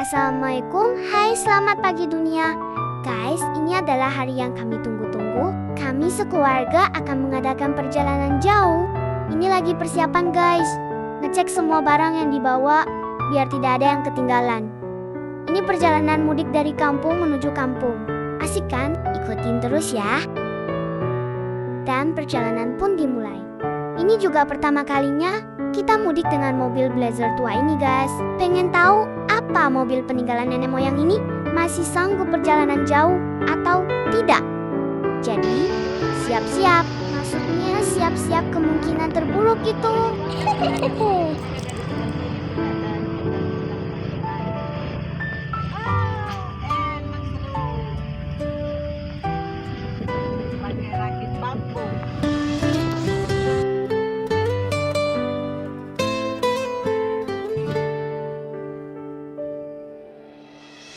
Assalamualaikum, hai selamat pagi dunia. Guys, ini adalah hari yang kami tunggu-tunggu. Kami sekeluarga akan mengadakan perjalanan jauh. Ini lagi persiapan guys. Ngecek semua barang yang dibawa, biar tidak ada yang ketinggalan. Ini perjalanan mudik dari kampung menuju kampung. Asik kan? Ikutin terus ya. Dan perjalanan pun dimulai. Ini juga pertama kalinya kita mudik dengan mobil Blazer tua ini guys. Pengen tahu apa mobil peninggalan nenek moyang ini masih sanggup perjalanan jauh atau tidak? Jadi siap-siap, maksudnya siap-siap kemungkinan terburuk gitu.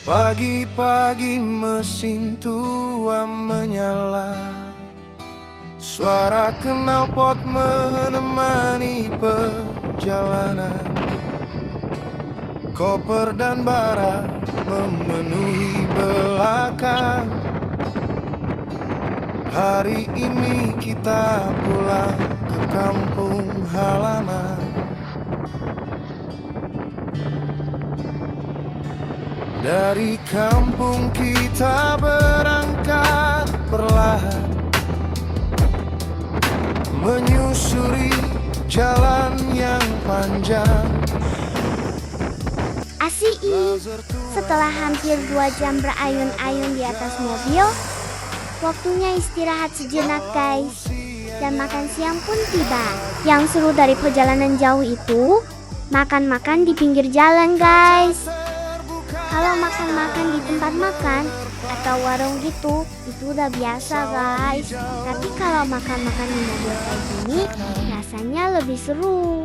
Pagi-pagi mesin tua menyala, suara knalpot menemani perjalanan. Koper dan bara memenuhi belakang. Hari ini kita pulang ke kampung halaman. Dari kampung kita berangkat perlahan, menyusuri jalan yang panjang. Asik, setelah hampir 2 jam berayun-ayun di atas mobil, waktunya istirahat sejenak guys. Dan makan siang pun tiba. Yang seru dari perjalanan jauh itu, makan-makan di pinggir jalan guys. Kalau makan-makan di tempat makan atau warung gitu, itu udah biasa guys. Tapi kalau makan-makan di mobil kayak gini, rasanya lebih seru.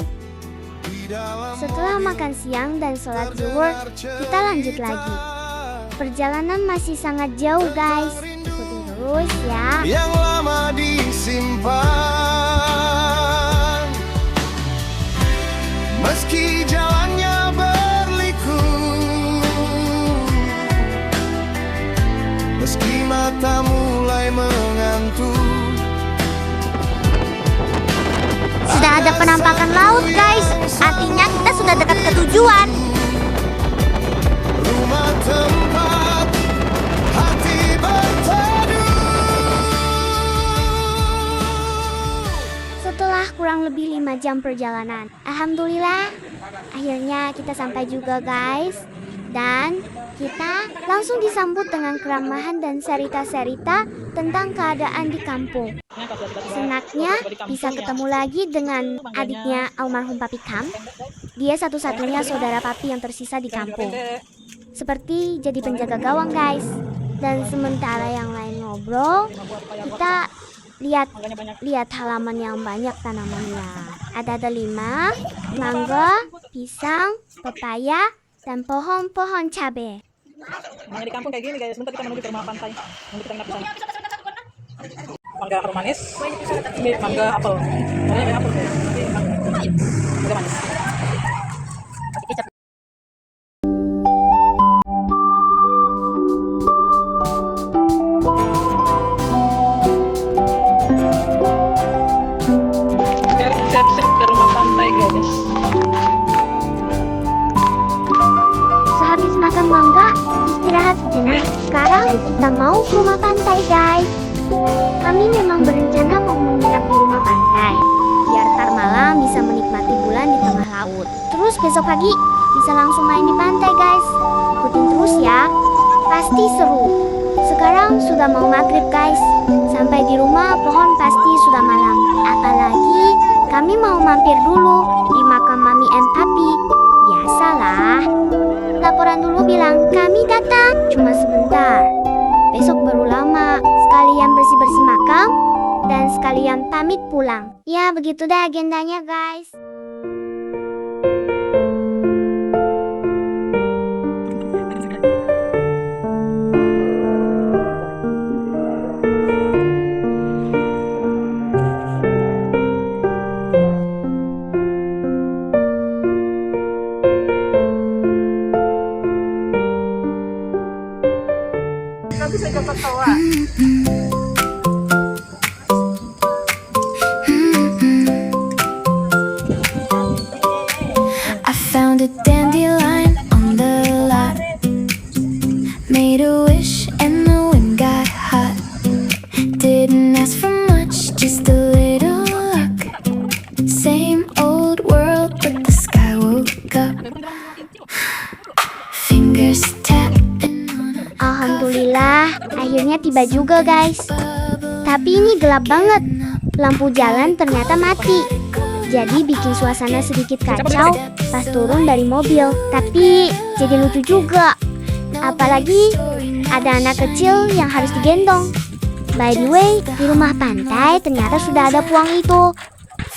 Setelah makan siang dan sholat zuhur, kita lanjut lagi. Perjalanan masih sangat jauh guys. Ikutin terus ya. Yang lama disimpan, meski jalannya berliku, meski mata mulai mengantuk. Sudah ada penampakan laut guys. Artinya kita sudah dekat ke tujuan. Rumah tempat hati berteduh. Setelah kurang lebih 5 jam perjalanan, alhamdulillah akhirnya kita sampai juga guys. Dan kita langsung disambut dengan keramahan dan cerita-cerita tentang keadaan di kampung. Senaknya bisa ketemu lagi dengan adiknya almarhum Papi Kam. Dia satu-satunya saudara Papi yang tersisa di kampung. Seperti jadi penjaga gawang guys. Dan sementara yang lain ngobrol, kita lihat halaman yang banyak tanamannya. Ada delima, mangga, pisang, pepaya, dan pohon-pohon cabai. Namanya di kampung kayak gini guys. Sebentar kita menuju ke rumah pantai. Nanti kita nggak bisa. Mangga harum manis, ini mangga apel. Ini apel guys. Mangga manis. Kasih kecap. Siap-siap ke rumah pantai guys. Sehabis makan mangga, istirahat sejenak. Sekarang kita mau ke rumah pantai guys. Kami memang berencana mau menginap di rumah pantai, biar ntar malam bisa menikmati bulan di tengah laut. Terus besok pagi bisa langsung main di pantai guys. Ikutin terus ya, pasti seru. Sekarang sudah mau maghrib guys. Sampai di rumah pohon pasti sudah malam. Apalagi kami mau mampir dulu di makam Mami and Papi. Biasalah. Laporan dulu bilang kami datang cuma sebentar. Besok baru lama. Sekalian bersih-bersih makam dan sekalian pamit pulang. Ya begitu dah agendanya guys. I found a dandelion on the lot. Made a wish and the wind got hot. Didn't ask for much, just a little luck. Same old world, but the sky woke up. Fingers tapping on a Alhamdulillah, akhirnya tiba juga guys. Tapi ini gelap banget. Lampu jalan ternyata mati. Jadi bikin suasana sedikit kacau pas turun dari mobil. Tapi jadi lucu juga. Apalagi ada anak kecil yang harus digendong. By the way, di rumah pantai ternyata sudah ada Puang itu.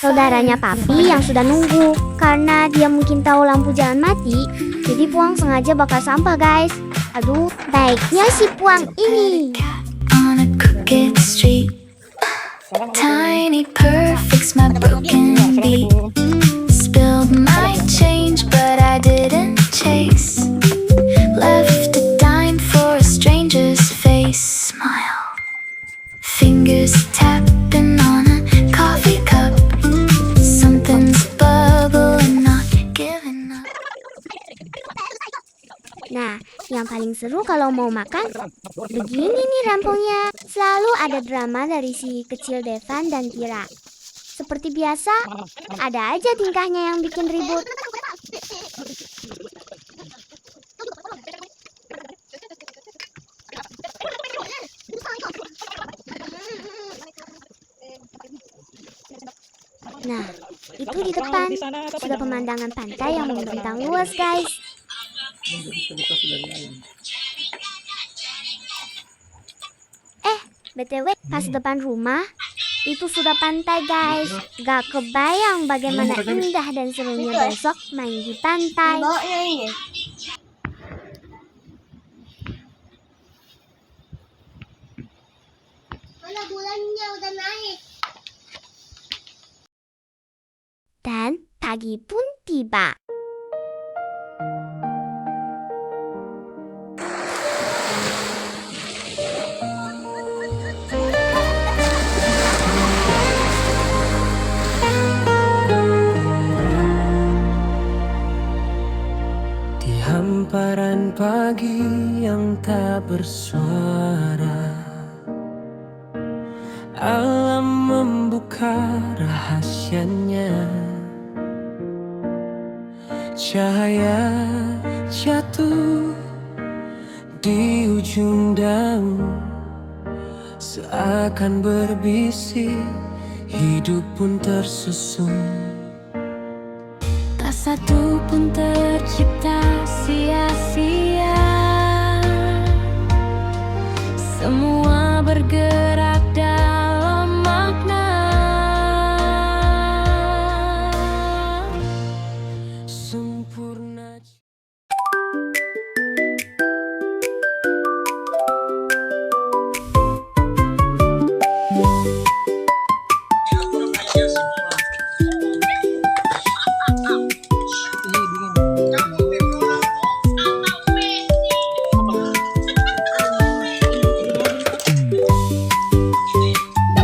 Saudaranya Papi yang sudah nunggu. Karena dia mungkin tahu lampu jalan mati, jadi Puang sengaja bakar sampah guys. Aduh, baiknya si Puang ini. on a crooked street. Tiny perfect's my broken beat. Spilled my change, but I didn't chase. Left a dime for a stranger's face. Smile. Fingers tapping on a coffee cup. Something's bubbling, not giving up. Nah, yang paling seru kalau mau makan, begini nih rampungnya. Selalu ada drama dari si kecil Devan dan Kira. Seperti biasa, ada aja tingkahnya yang bikin ribut. Nah, itu di depan sudah pemandangan pantai yang membentang luas guys. BTW, pas depan rumah, itu sudah pantai guys. Gak kebayang bagaimana indah dan serunya besok main di pantai. Mana bulannya udah naik. Dan pagi pun tiba. Di hamparan pagi yang tak bersuara, alam membuka rahasianya. Cahaya jatuh di ujung daun, seakan berbisik, hidup pun tersusun. Tak satu pun tercipta sia-sia. Semua bergerak dalam makna. Sempurna.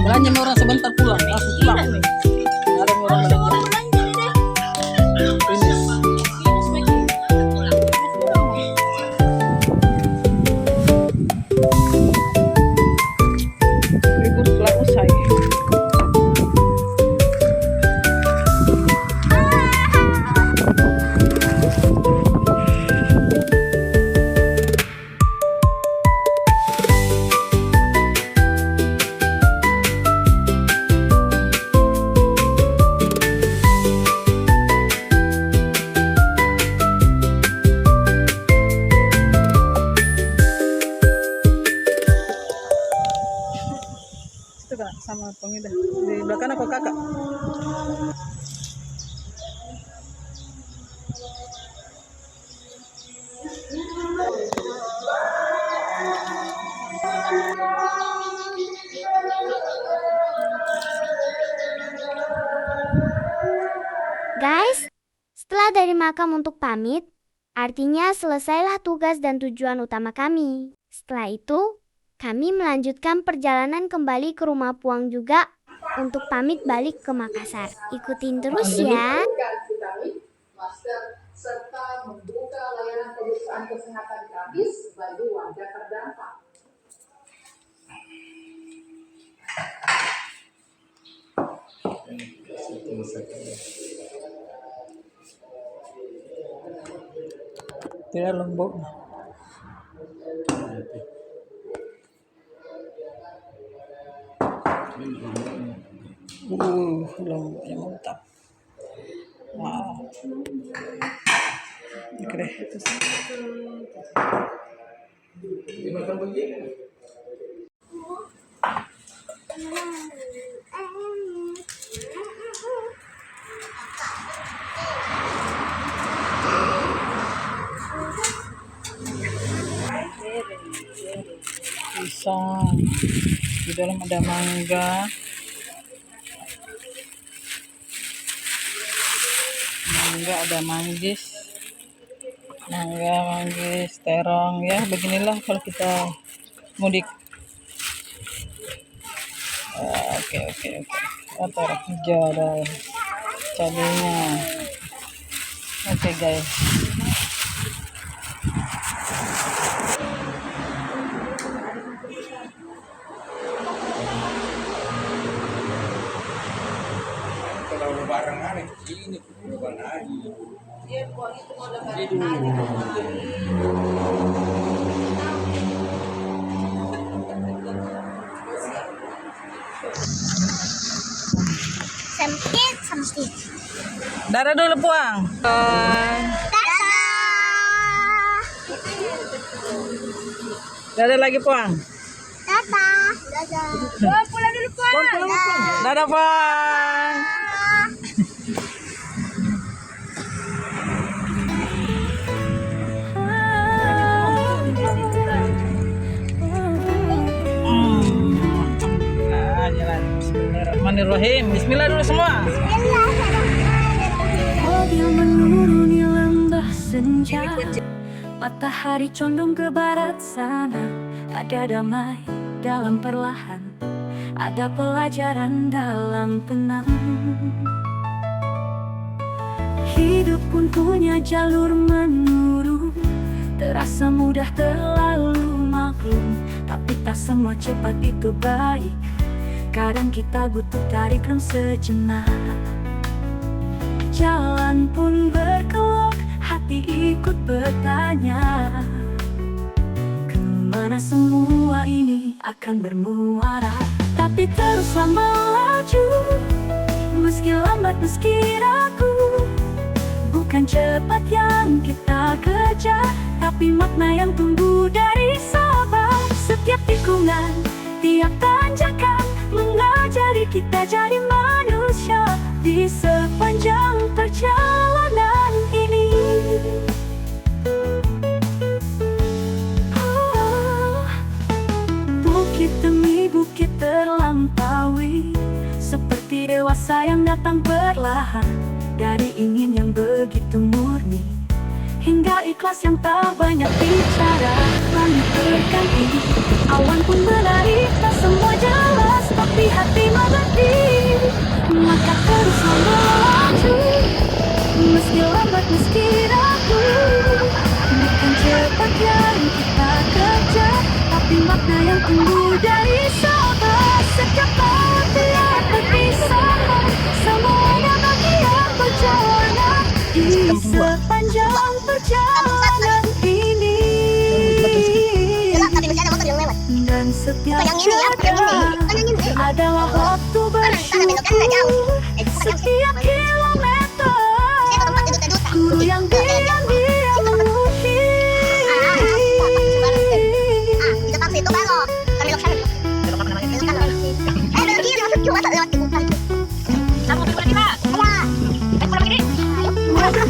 Belanja orang sebentar pulang, langsung pulang. Nggak ada orang belanja. Finish. Libur telah usai. Itu kak sama pengidah di belakang aku kakak. Guys, setelah dari makam untuk pamit, artinya selesailah tugas dan tujuan utama kami. Setelah itu, Kami melanjutkan perjalanan kembali ke rumah Puang juga untuk pamit balik ke Makassar. Ikutin terus ya. Vitamin, masker, serta membuka layanan pemeriksaan kesehatan gratis bagi warga terdampak. Tidak lembut. Lembutnya mantap. Wow. Oke deh. Pisang. Di dalam ada mangga. Ada manggis, terong ya. Beginilah kalau kita mudik. Oke. Terong hijau ada cabenya. Oke guys. Sempit. Dadah dulu Puang. Dadah lagi Puang. Dadah. Pulang dulu, Puang. Dadah Puang. Jalan. Bismillahirrahmanirrahim. Bismillah dulu semua. Mobil menuruni lembah senja, matahari condong ke barat sana. Ada damai dalam perlahan, ada pelajaran dalam tenang. Hidup pun punya jalur menurun, terasa mudah terlalu maklum. Tapi tak semua cepat itu baik, kadang kita butuh tarik rem sejenak. Jalan pun berkelok, hati ikut bertanya, kemana semua ini akan bermuara. Tapi teruslah melaju, meski lambat, meski ragu. Bukan cepat yang kita kejar, tapi makna yang tumbuh dari sabar. Setiap tikungan, tiap tanjakan mengajari kita jadi manusia di sepanjang perjalanan ini. Bukit demi bukit terlampaui, seperti dewasa yang datang perlahan. Dari ingin yang begitu murni, hingga ikhlas yang tak banyak bicara. Langit berganti, awan pun berlari, tak semua jelas, tapi hati mengerti. Maka teruslah melaju, meski lambat, meski ragu. Bukan cepat yang kita kejar, tapi makna yang tumbuh dari sabar. Setiap hati yang berpisah, semuanya bagian perjalanan di sepanjang perjalanan ini. Dan setiap jalan adalah waktu bersyukur. Setiap kilometer guru yang diam-diam mengukir.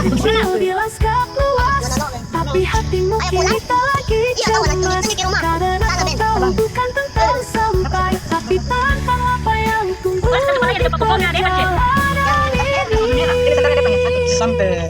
Kecil di lanskap luas, tapi hatimu kini tak lagi cemas. Karena kau tahu bukan tentang sampai, tapi tentang apa yang tumbuh di perjalanan ini. Sampai.